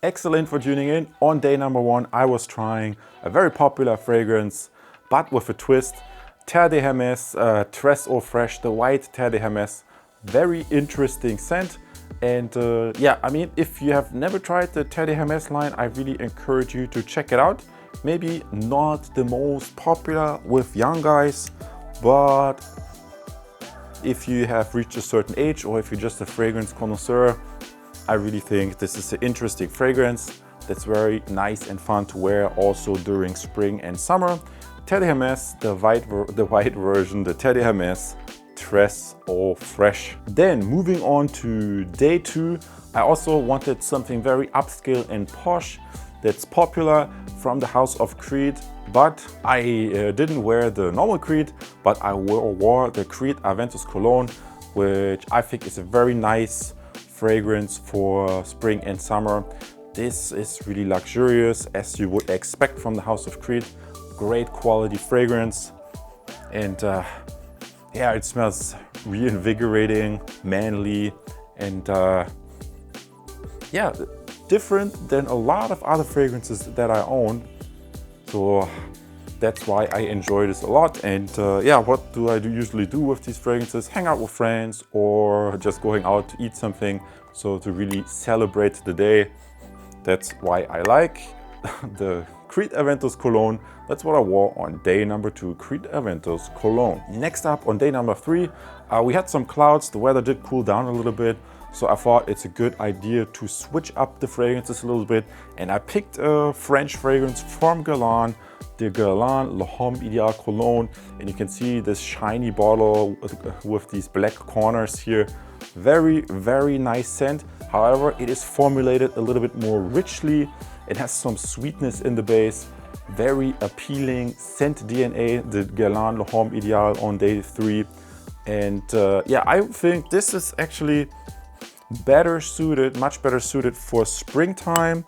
Excellent for tuning in. On day number 1, I was trying a very popular fragrance, but with a twist. Terre de Hermès, Tres Eau Fresh, the white Terre de Hermès. Very interesting scent. And yeah, I mean, if you have never tried the Terre de Hermès line, I really encourage you to check it out. Maybe not the most popular with young guys, but if you have reached a certain age or if you're just a fragrance connoisseur, I really think this is an interesting fragrance that's very nice and fun to wear also during spring and summer. Terre de Hermès, the white version, the Terre de Hermès Tres Eau Fresh. Then moving on to day 2, I also wanted something very upscale and posh that's popular from the house of Creed, but I didn't wear the normal Creed, but I wore the Creed Aventus Cologne, which I think is a very nice fragrance for spring and summer. This is really luxurious, as you would expect from the house of Creed. Great quality fragrance, and yeah, it smells reinvigorating, manly, and yeah, different than a lot of other fragrances that I own. So that's why I enjoy this a lot. And yeah, what do I usually do with these fragrances? Hang out with friends or just going out to eat something. So to really celebrate the day, that's why I like the Creed Aventus Cologne. That's what I wore on day number 2, Creed Aventus Cologne. Next up, on day number 3, we had some clouds. The weather did cool down a little bit. So I thought it's a good idea to switch up the fragrances a little bit. And I picked a French fragrance from Guerlain, the Guerlain Le Homme Ideal Cologne. And you can see this shiny bottle with these black corners here. Very, very nice scent. However, it is formulated a little bit more richly. It has some sweetness in the base. Very appealing scent DNA, the Guerlain Le Homme Ideal on day 3. And yeah, I think this is actually better suited, much better suited for springtime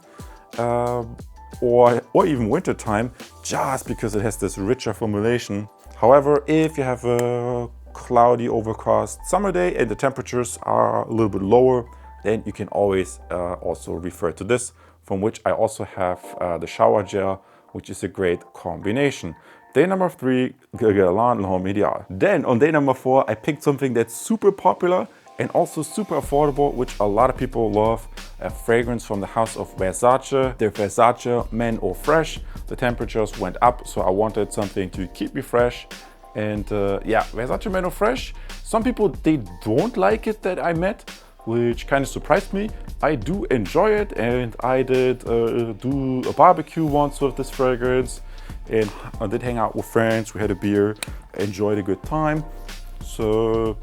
or even winter time, just because it has this richer formulation. However, if you have a cloudy, overcast summer day and the temperatures are a little bit lower, then you can always also refer to this, from which I also have the shower gel, which is a great combination. Day number 3, Guerlain Le Homme Ideal. Then on day number 4, I picked something that's super popular and also super affordable, which a lot of people love. A fragrance from the house of Versace, the Versace Men Eau Fresh. The temperatures went up, so I wanted something to keep me fresh. And yeah, Versace Men Eau Fresh. Some people, they don't like it that I met, which kind of surprised me. I do enjoy it, and I did do a barbecue once with this fragrance, and I did hang out with friends. We had a beer, enjoyed a good time. So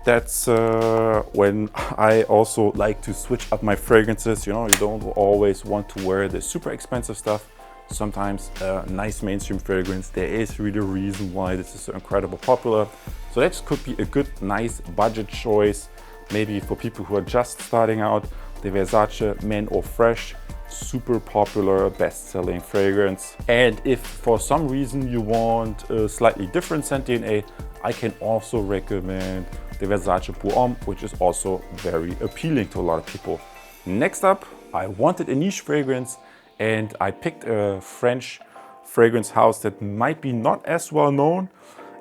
that's when I also like to switch up my fragrances. You know, you don't always want to wear the super expensive stuff. Sometimes a nice mainstream fragrance, there is really a reason why this is so incredibly popular. So that could be a good, nice budget choice. Maybe for people who are just starting out, the Versace Men Eau Fresh, super popular, best-selling fragrance. And if for some reason you want a slightly different scent DNA, I can also recommend the Versace Pour Homme, which is also very appealing to a lot of people. Next up, I wanted a niche fragrance, and I picked a French fragrance house that might be not as well known.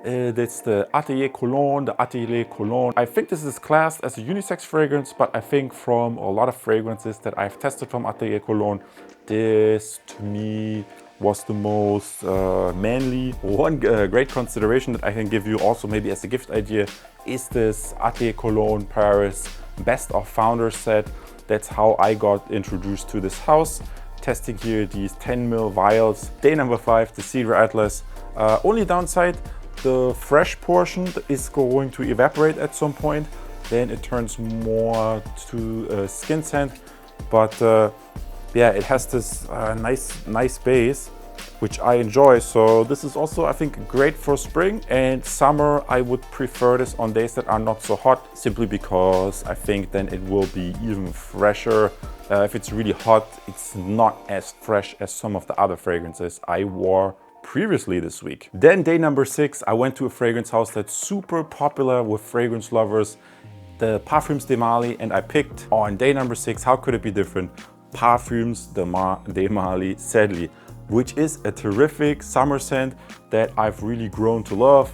That's the Atelier Cologne, the Atelier Cologne. I think this is classed as a unisex fragrance, but I think from a lot of fragrances that I've tested from Atelier Cologne, this to me was the most manly. One great consideration that I can give you also maybe as a gift idea is this Atelier Cologne Paris Best of Founders set. That's how I got introduced to this house. Testing here these 10 ml vials. Day number 5, the Cedar Atlas. Only downside, the fresh portion is going to evaporate at some point. Then it turns more to a skin scent. But yeah, it has this nice base, which I enjoy. So this is also, I think, great for spring and summer. I would prefer this on days that are not so hot, simply because I think then it will be even fresher. If it's really hot, it's not as fresh as some of the other fragrances I wore previously this week. Then day number 6, I went to a fragrance house that's super popular with fragrance lovers, the Parfums de Marly, and I picked on day number 6, how could it be different, Parfums de Marly Sadly, which is a terrific summer scent that I've really grown to love.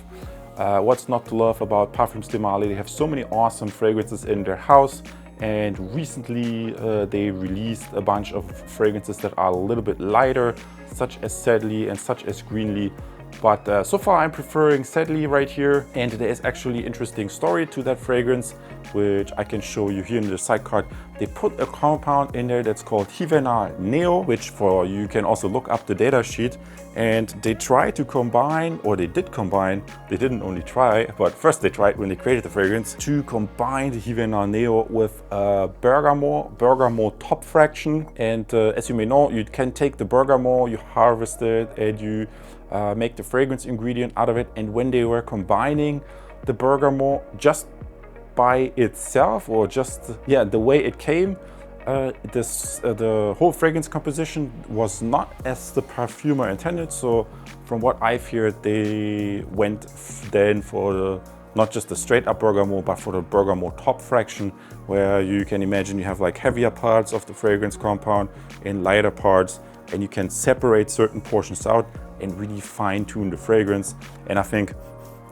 What's not to love about Parfums de Marly? They have so many awesome fragrances in their house, and recently they released a bunch of fragrances that are a little bit lighter, such as Sadly and such as Greenly. But so far I'm preferring Sadly right here, and there is actually interesting story to that fragrance, which I can show you here in the sidecar. They put a compound in there that's called Hyphenol Neo, which for you can also look up the data sheet, and they try to combine, or they did combine, they didn't only try, but first they tried when they created the fragrance, to combine the Hyphenol Neo with bergamot top fraction. And as you may know, you can take the bergamot, you harvest it, and you make the fragrance ingredient out of it. And when they were combining the bergamot just by itself, or just the way it came, the whole fragrance composition was not as the perfumer intended. So from what I've heard, they went then for not just the straight up bergamot, but for the bergamot top fraction, where you can imagine you have like heavier parts of the fragrance compound and lighter parts, and you can separate certain portions out and really fine tune the fragrance. And I think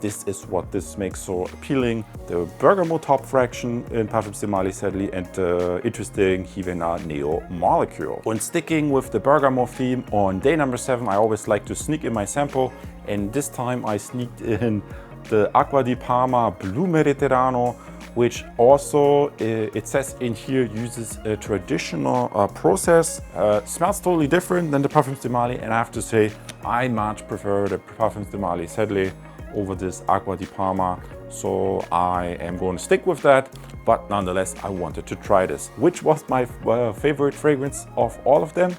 this is what this makes so appealing. The bergamot top fraction in Parfums de Marly Sadly, and the interesting Hyphenol Neo molecule. When sticking with the bergamot theme, on day number 7, I always like to sneak in my sample. And this time I sneaked in the Acqua di Parma Blue Mediterrano, which also, it says in here, uses a traditional process. Smells totally different than the Parfums de Marly, and I have to say, I much prefer the Parfums de Marly Sadly over this Acqua di Parma. So I am going to stick with that, but nonetheless, I wanted to try this, which was my favorite fragrance of all of them.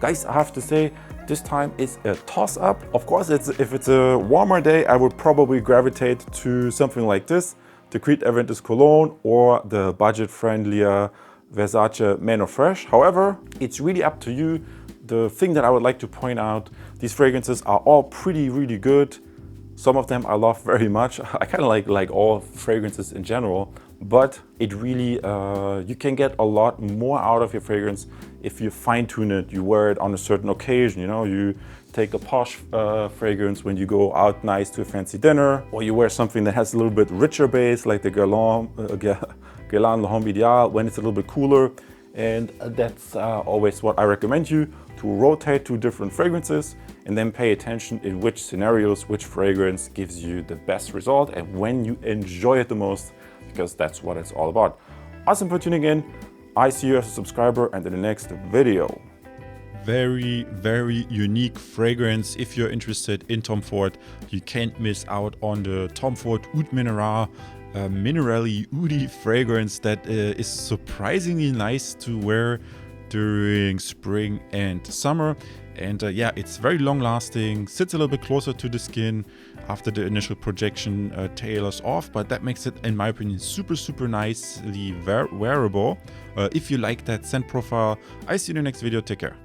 Guys, I have to say, this time is a toss-up. Of course, if it's a warmer day, I would probably gravitate to something like this, the Creed Aventus Cologne, or the budget-friendlier Versace Man of Fresh. However, it's really up to you. The thing that I would like to point out, these fragrances are all really good. Some of them I love very much. I kind of like all fragrances in general, but it really, you can get a lot more out of your fragrance if you fine tune it. You wear it on a certain occasion, you know, you take a posh fragrance when you go out nice to a fancy dinner, or you wear something that has a little bit richer base, like the Guerlain when it's a little bit cooler. And that's always what I recommend you, to rotate to different fragrances and then pay attention in which scenarios, which fragrance gives you the best result and when you enjoy it the most, because that's what it's all about. Awesome for tuning in. I see you as a subscriber, and in the next video. Very unique fragrance. If you're interested in Tom Ford, you can't miss out on the Tom Ford Oud Mineral minerally oudi fragrance that is surprisingly nice to wear during spring and summer. And yeah, it's very long lasting, sits a little bit closer to the skin after the initial projection tailors off, but that makes it, in my opinion, super nicely wearable. If you like that scent profile, I see you in the next video. Take care.